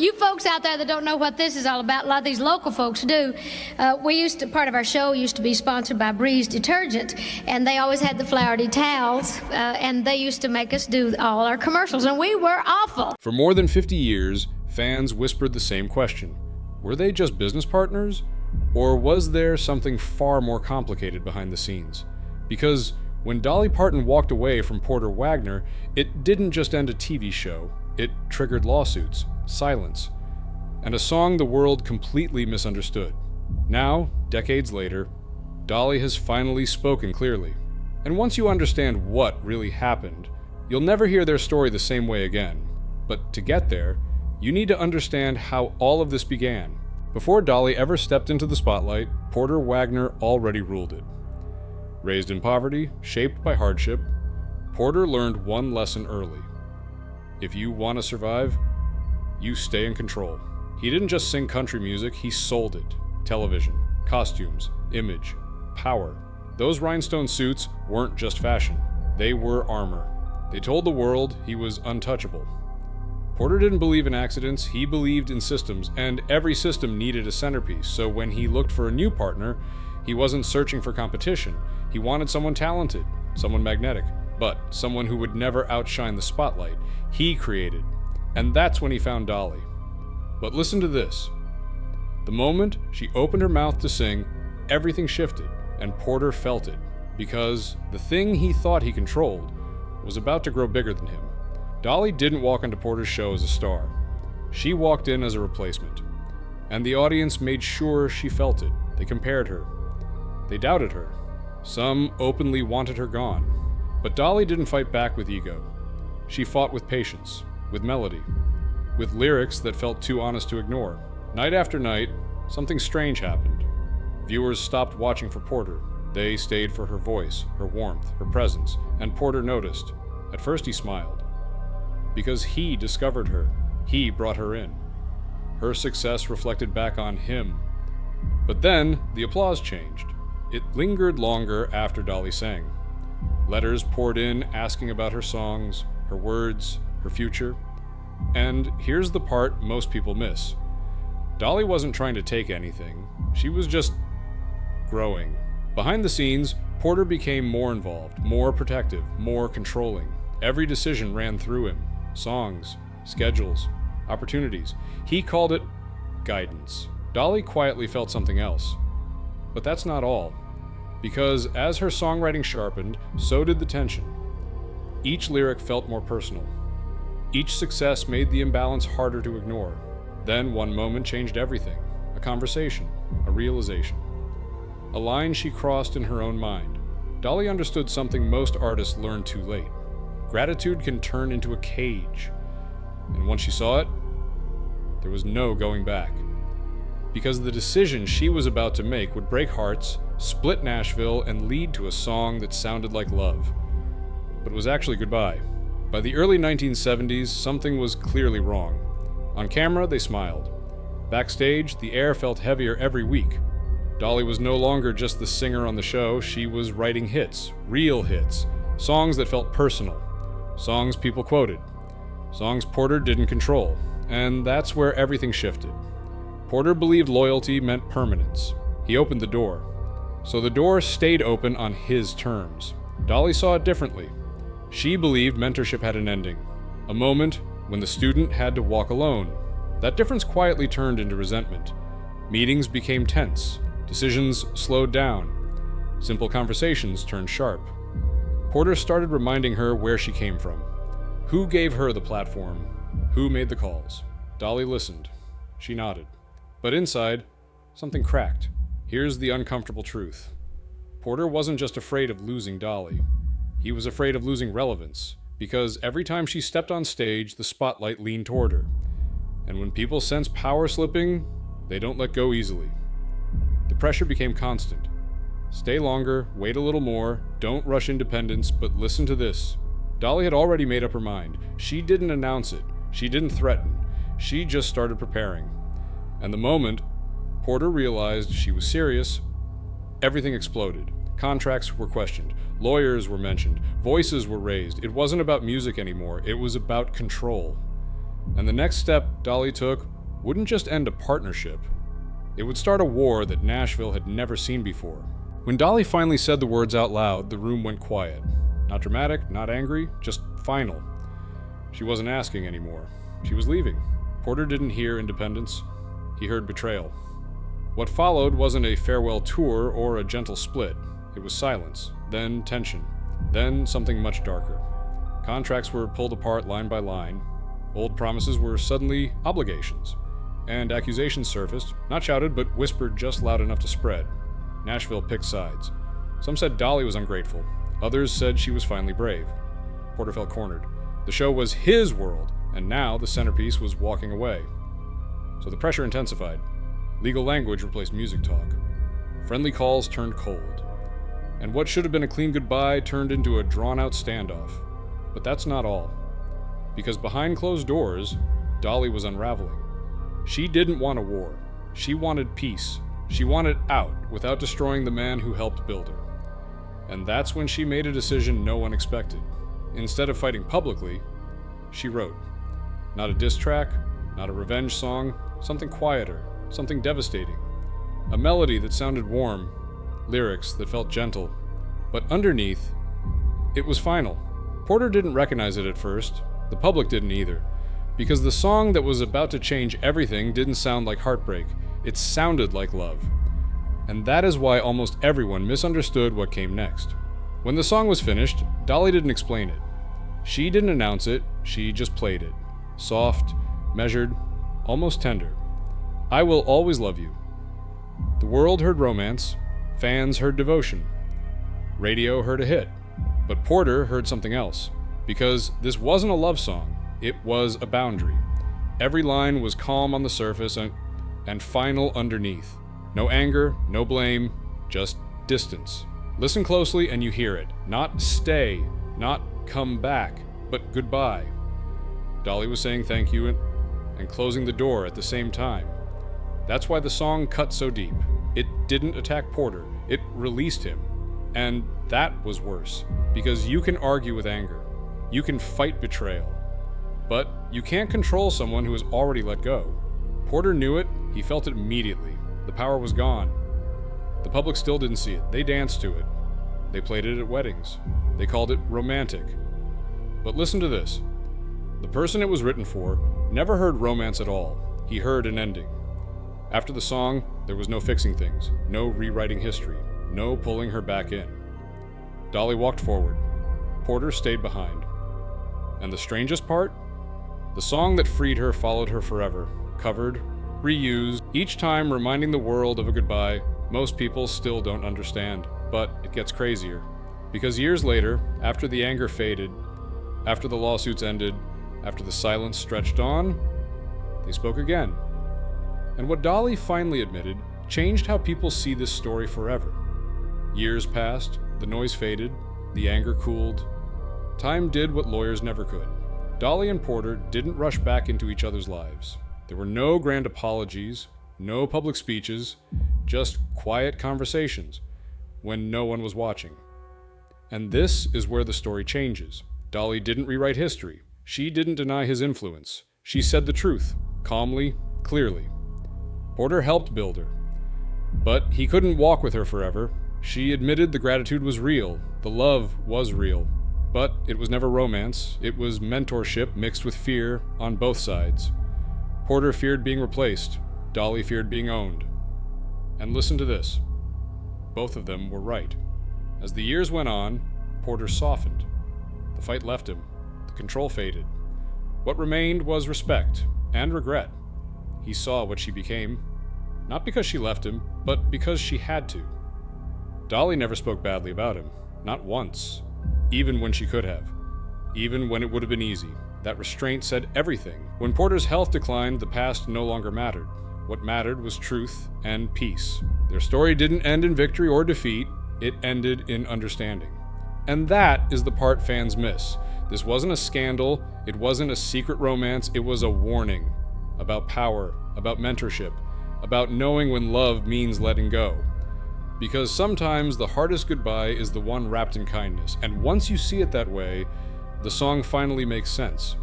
You folks out there that don't know what this is all about, a lot of these local folks do. Part of our show used to be sponsored by Breeze Detergent, and they always had the flowery towels, and they used to make us do all our commercials, and we were awful. For more than 50 years, fans whispered the same question. Were they just business partners? Or was there something far more complicated behind the scenes? Because when Dolly Parton walked away from Porter Wagoner, it didn't just end a TV show. It triggered lawsuits, silence, and a song the world completely misunderstood. Now, decades later, Dolly has finally spoken clearly. And once you understand what really happened, you'll never hear their story the same way again. But to get there, you need to understand how all of this began. Before Dolly ever stepped into the spotlight, Porter Wagoner already ruled it. Raised in poverty, shaped by hardship, Porter learned one lesson early. If you want to survive, you stay in control. He didn't just sing country music, he sold it. Television, costumes, image, power. Those rhinestone suits weren't just fashion, they were armor. They told the world he was untouchable. Porter didn't believe in accidents, he believed in systems, and every system needed a centerpiece, so when he looked for a new partner, he wasn't searching for competition. He wanted someone talented, someone magnetic, but someone who would never outshine the spotlight he created. And that's when he found Dolly. But listen to this. The moment she opened her mouth to sing, everything shifted, and Porter felt it, because the thing he thought he controlled was about to grow bigger than him. Dolly didn't walk into Porter's show as a star. She walked in as a replacement, and the audience made sure she felt it. They compared her. They doubted her. Some openly wanted her gone. But Dolly didn't fight back with ego. She fought with patience, with melody, with lyrics that felt too honest to ignore. Night after night, something strange happened. Viewers stopped watching for Porter. They stayed for her voice, her warmth, her presence, and Porter noticed. At first he smiled. Because he discovered her. He brought her in. Her success reflected back on him. But then, the applause changed. It lingered longer after Dolly sang. Letters poured in asking about her songs, her words, her future. And here's the part most people miss. Dolly wasn't trying to take anything. She was just growing. Behind the scenes, Porter became more involved, more protective, more controlling. Every decision ran through him. Songs, schedules, opportunities. He called it guidance. Dolly quietly felt something else. But that's not all. Because as her songwriting sharpened, so did the tension. Each lyric felt more personal. Each success made the imbalance harder to ignore. Then one moment changed everything. A conversation, a realization. A line she crossed in her own mind. Dolly understood something most artists learn too late. Gratitude can turn into a cage. And once she saw it, there was no going back. Because the decision she was about to make would break hearts, split Nashville, and lead to a song that sounded like love, but was actually goodbye. By the early 1970s, something was clearly wrong. On camera, they smiled. Backstage, the air felt heavier every week. Dolly was no longer just the singer on the show, she was writing hits, real hits, songs that felt personal, songs people quoted, songs Porter didn't control, and that's where everything shifted. Porter believed loyalty meant permanence. He opened the door. So the door stayed open on his terms. Dolly saw it differently. She believed mentorship had an ending, a moment when the student had to walk alone. That difference quietly turned into resentment. Meetings became tense. Decisions slowed down. Simple conversations turned sharp. Porter started reminding her where she came from. Who gave her the platform? Who made the calls? Dolly listened. She nodded. But inside, something cracked. Here's the uncomfortable truth. Porter wasn't just afraid of losing Dolly. He was afraid of losing relevance, because every time she stepped on stage, the spotlight leaned toward her. And when people sense power slipping, they don't let go easily. The pressure became constant. Stay longer, wait a little more, don't rush independence, but listen to this. Dolly had already made up her mind. She didn't announce it. She didn't threaten. She just started preparing. And the moment Porter realized she was serious, everything exploded. Contracts were questioned. Lawyers were mentioned. Voices were raised. It wasn't about music anymore. It was about control. And the next step Dolly took wouldn't just end a partnership. It would start a war that Nashville had never seen before. When Dolly finally said the words out loud, the room went quiet. Not dramatic, not angry, just final. She wasn't asking anymore. She was leaving. Porter didn't hear independence. He heard betrayal. What followed wasn't a farewell tour or a gentle split. It was silence, then tension, then something much darker. Contracts were pulled apart line by line. Old promises were suddenly obligations. And accusations surfaced, not shouted, but whispered just loud enough to spread. Nashville picked sides. Some said Dolly was ungrateful. Others said she was finally brave. Porter felt cornered. The show was his world, and now the centerpiece was walking away. So the pressure intensified. Legal language replaced music talk. Friendly calls turned cold. And what should have been a clean goodbye turned into a drawn-out standoff. But that's not all. Because behind closed doors, Dolly was unraveling. She didn't want a war. She wanted peace. She wanted out without destroying the man who helped build her. And that's when she made a decision no one expected. Instead of fighting publicly, she wrote. Not a diss track, not a revenge song, something quieter, something devastating. A melody that sounded warm, lyrics that felt gentle. But underneath, it was final. Porter didn't recognize it at first. The public didn't either. Because the song that was about to change everything didn't sound like heartbreak. It sounded like love. And that is why almost everyone misunderstood what came next. When the song was finished, Dolly didn't explain it. She didn't announce it, she just played it. Soft, measured, almost tender. I will always love you. The world heard romance, fans heard devotion. Radio heard a hit. But Porter heard something else. Because this wasn't a love song, it was a boundary. Every line was calm on the surface and final underneath. No anger, no blame, just distance. Listen closely and you hear it. Not stay, not come back, but goodbye. Dolly was saying thank you and closing the door at the same time. That's why the song cut so deep. It didn't attack Porter, it released him. And that was worse, because you can argue with anger. You can fight betrayal. But you can't control someone who has already let go. Porter knew it, he felt it immediately. The power was gone. The public still didn't see it. They danced to it. They played it at weddings. They called it romantic. But listen to this. The person it was written for never heard romance at all. He heard an ending. After the song, there was no fixing things, no rewriting history, no pulling her back in. Dolly walked forward. Porter stayed behind. And the strangest part? The song that freed her followed her forever, covered, reused, each time reminding the world of a goodbye most people still don't understand. But it gets crazier. Because years later, after the anger faded, after the lawsuits ended, after the silence stretched on, they spoke again. And what Dolly finally admitted changed how people see this story forever. Years passed, the noise faded, the anger cooled. Time did what lawyers never could. Dolly and Porter didn't rush back into each other's lives. There were no grand apologies, no public speeches, just quiet conversations when no one was watching. And this is where the story changes. Dolly didn't rewrite history. She didn't deny his influence. She said the truth, calmly, clearly. Porter helped build her. But he couldn't walk with her forever. She admitted the gratitude was real, the love was real. But it was never romance, it was mentorship mixed with fear on both sides. Porter feared being replaced, Dolly feared being owned. And listen to this. Both of them were right. As the years went on, Porter softened. The fight left him, the control faded. What remained was respect and regret. He saw what she became, not because she left him, but because she had to. Dolly never spoke badly about him, not once. Even when she could have. Even when it would have been easy. That restraint said everything. When Porter's health declined, the past no longer mattered. What mattered was truth and peace. Their story didn't end in victory or defeat, it ended in understanding. And that is the part fans miss. This wasn't a scandal, it wasn't a secret romance, it was a warning. About power, about mentorship, about knowing when love means letting go. Because sometimes the hardest goodbye is the one wrapped in kindness, and once you see it that way, the song finally makes sense.